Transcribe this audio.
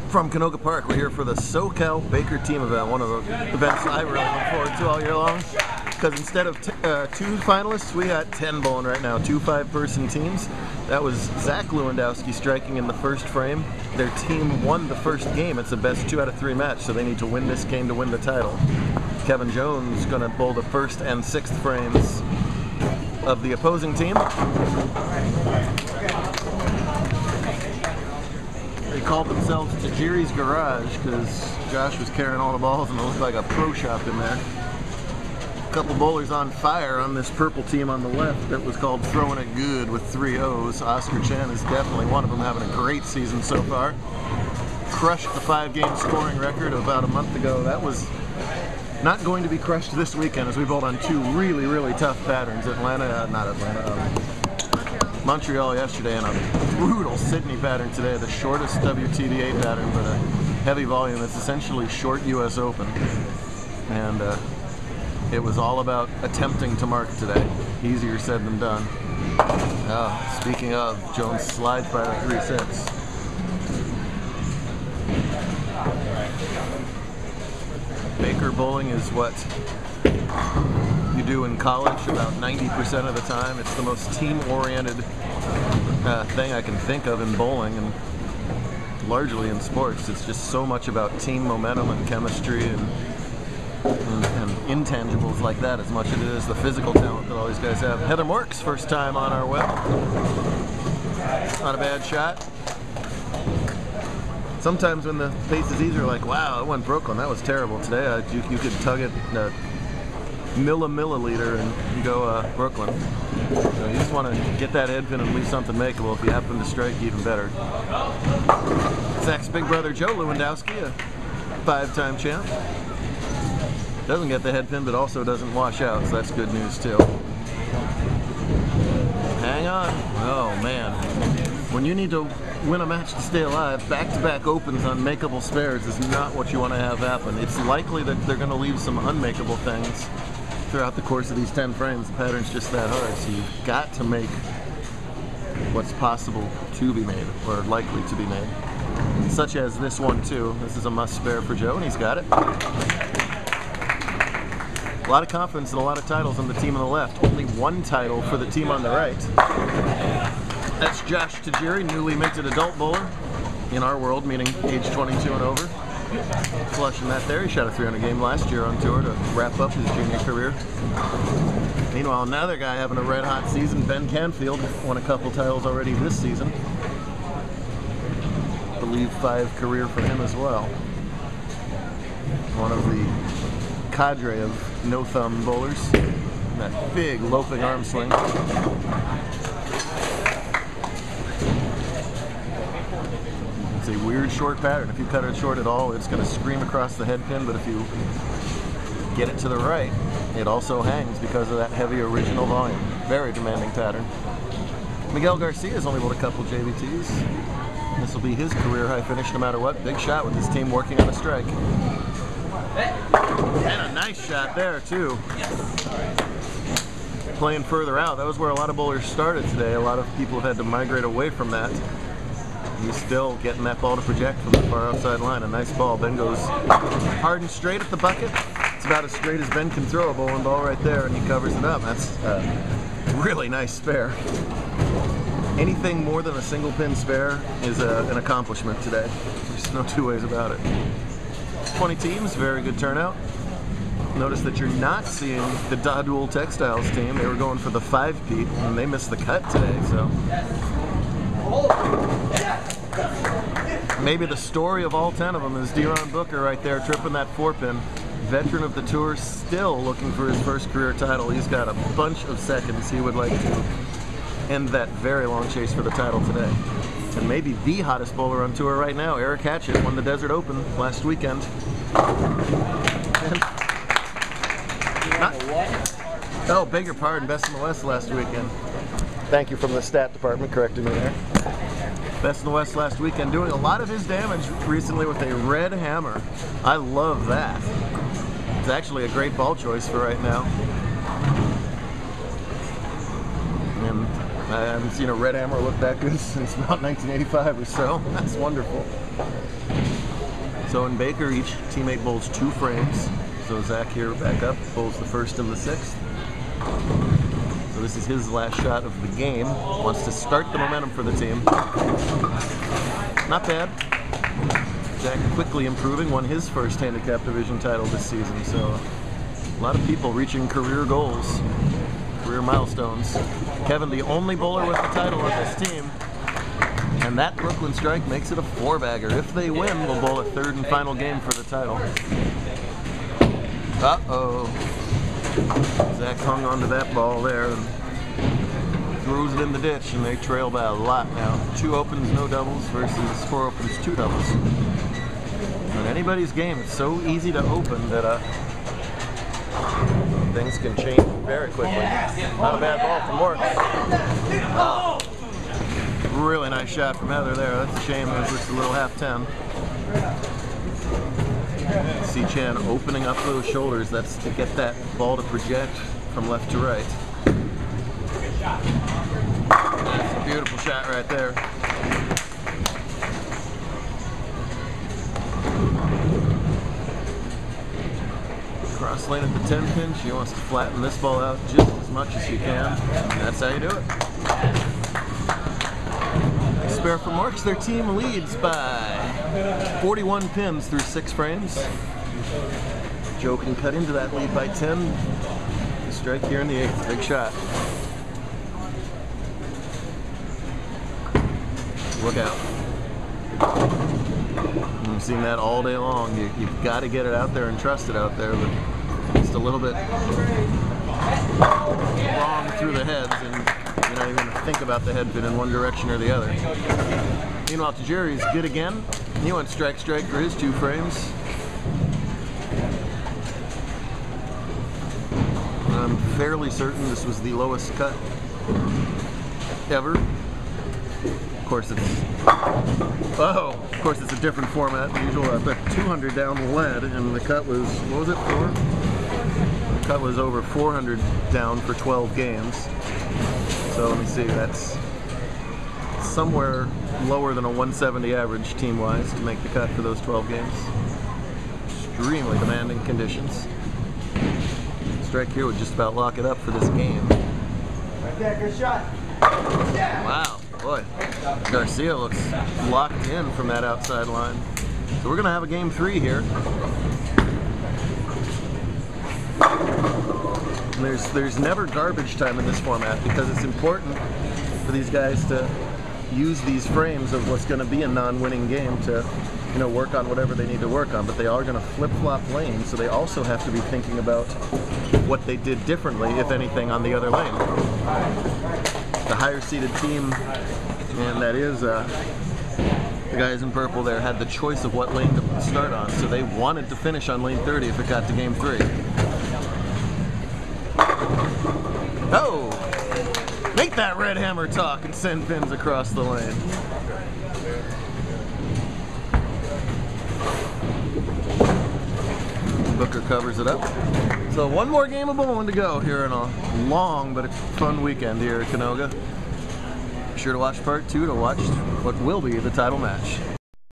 From Canoga Park, we're here for the SoCal Baker Team event, one of the events I really look forward to all year long, because instead of 2 finalists, we got 10 bowling right now, 2 5-person teams. That was Zach Lewandowski striking in the first frame. Their team won the first game. It's a best 2 out of 3 match, so they need to win this game to win the title. Kevin Jones going to bowl the first and 6th frames of the opposing team. They called themselves Tajiri's Garage because Josh was carrying all the balls and it looked like a pro shop in there. A couple bowlers on fire on this purple team on the left that was called Throwing It Good with 3 O's. Oscar Chan is definitely one of them, having a great season so far. Crushed the 5-game scoring record about a month ago. That was not going to be crushed this weekend as we bowled on 2 really, really tough patterns. Montreal yesterday and a brutal Sydney pattern today, the shortest WTDA pattern but a heavy volume. It's essentially short US Open, and it was all about attempting to mark today. Easier said than done. Speaking of, Jones slides by the 3-6. Baker bowling is what you do in college about 90% of the time. It's the most team-oriented thing I can think of in bowling, and largely in sports. It's just so much about team momentum and chemistry and intangibles like that as much as it is the physical talent that all these guys have. Heather Morkes, first time on our well. Not a bad shot. Sometimes when the pace is easier, like, wow, it went Brooklyn. That was terrible today. You could tug it milliliter and you go Brooklyn. So you just want to get that head pin and leave something makeable. If you happen to strike, even better. Zach's big brother Joe Lewandowski, a 5-time champ. Doesn't get the head pin, but also doesn't wash out, so that's good news too. Hang on. Oh man. When you need to win a match to stay alive, back-to-back opens on makeable spares is not what you want to have happen. It's likely that they're going to leave some unmakeable things throughout the course of these 10 frames. The pattern's just that hard, so you've got to make what's possible to be made, or likely to be made. Such as this one too. This is a must spare for Joe, and he's got it. A lot of confidence and a lot of titles on the team on the left. Only 1 title for the team on the right. That's Josh Tajiri, newly minted adult bowler in our world, meaning age 22 and over. Flushing that there. He shot a 300 game last year on tour to wrap up his junior career. Meanwhile, another guy having a red hot season, Ben Canfield, won a couple titles already this season. I believe 5 career for him as well. One of the cadre of no-thumb bowlers. That big loping arm swing. It's a weird short pattern. If you cut it short at all, it's going to scream across the head pin, but if you get it to the right, it also hangs because of that heavy original volume. Very demanding pattern. Miguel Garcia has only bowled a couple JVTs. This will be his career high finish no matter what. Big shot with his team working on a strike. And a nice shot there too. Playing further out. That was where a lot of bowlers started today. A lot of people have had to migrate away from that. He's still getting that ball to project from the far outside line. A nice ball. Ben goes hard and straight at the bucket. It's about as straight as Ben can throw a bowling ball right there, and he covers it up. That's a really nice spare. Anything more than a single pin spare is an accomplishment today. There's no 2 ways about it. 20 teams, very good turnout. Notice that you're not seeing the Dadul Textiles team. They were going for the 5-peat, and they missed the cut today, so. Maybe the story of all 10 of them is Deron Booker right there tripping that 4-pin. Veteran of the tour, still looking for his first career title. He's got a bunch of seconds he would like to end that very long chase for the title today. And maybe the hottest bowler on tour right now, Eric Hatchett, won the Desert Open last weekend. Oh, beg your pardon, Best in the West last weekend. Thank you from the stat department correcting me there. Best in the West last weekend, doing a lot of his damage recently with a red hammer. I love that. It's actually a great ball choice for right now. And I haven't seen a red hammer look that good since about 1985 or so. That's wonderful. So in Baker, each teammate bowls 2 frames. So Zach here back up, bowls the first and the 6th. So this is his last shot of the game. Wants to start the momentum for the team. Not bad. Zach quickly improving, won his first handicap division title this season. So a lot of people reaching career goals, career milestones. Kevin, the only bowler with the title on this team. And that Brooklyn strike makes it a 4-bagger. If they win, we'll bowl a 3rd and final game for the title. Uh-oh. Zach hung onto that ball there and throws it in the ditch, and they trail by a lot now. 2 opens, no doubles versus 4 opens, 2 doubles. In anybody's game, it's so easy to open that things can change very quickly. Not a bad ball from Morkes. Really nice shot from Heather there. That's a shame. It was just a little half-10. See Chan opening up those shoulders. That's to get that ball to project from left to right. That's a beautiful shot right there. Cross lane at the 10-pin. She wants to flatten this ball out just as much as she can. And that's how you do it. Spare for Morkes. Their team leads by 41 pins through 6 frames. Joe can cut into that lead by 10. The strike here in the 8th. Big shot. Look out. I've seen that all day long. You've got to get it out there and trust it out there, but just a little bit wrong through the heads, and you're not even going to think about the head pin in one direction or the other. Meanwhile, Tajiri is good again. He went strike for his 2 frames. I'm fairly certain this was the lowest cut ever. Of course it's a different format than usual. I bet 200 down the lead, and the cut was, what was it, 4? The cut was over 400 down for 12 games. So let me see, that's somewhere lower than a 170 average team-wise to make the cut for those 12 games. Extremely demanding conditions. Strike here would just about lock it up for this game. Right there, good shot. Wow. Boy, Garcia looks locked in from that outside line. So we're going to have a game 3 here. And there's never garbage time in this format because it's important for these guys to use these frames of what's going to be a non-winning game to, you know, work on whatever they need to work on. But they are going to flip-flop lanes, so they also have to be thinking about what they did differently, if anything, on the other lane. The higher seeded team, and that is the guys in purple there, had the choice of what lane to start on, so they wanted to finish on lane 30 if it got to game 3. Oh! Make that red hammer talk and send pins across the lane. Booker covers it up. So one more game of bowling to go here in a long but fun weekend here at Canoga. Be sure to watch part 2 to watch what will be the title match.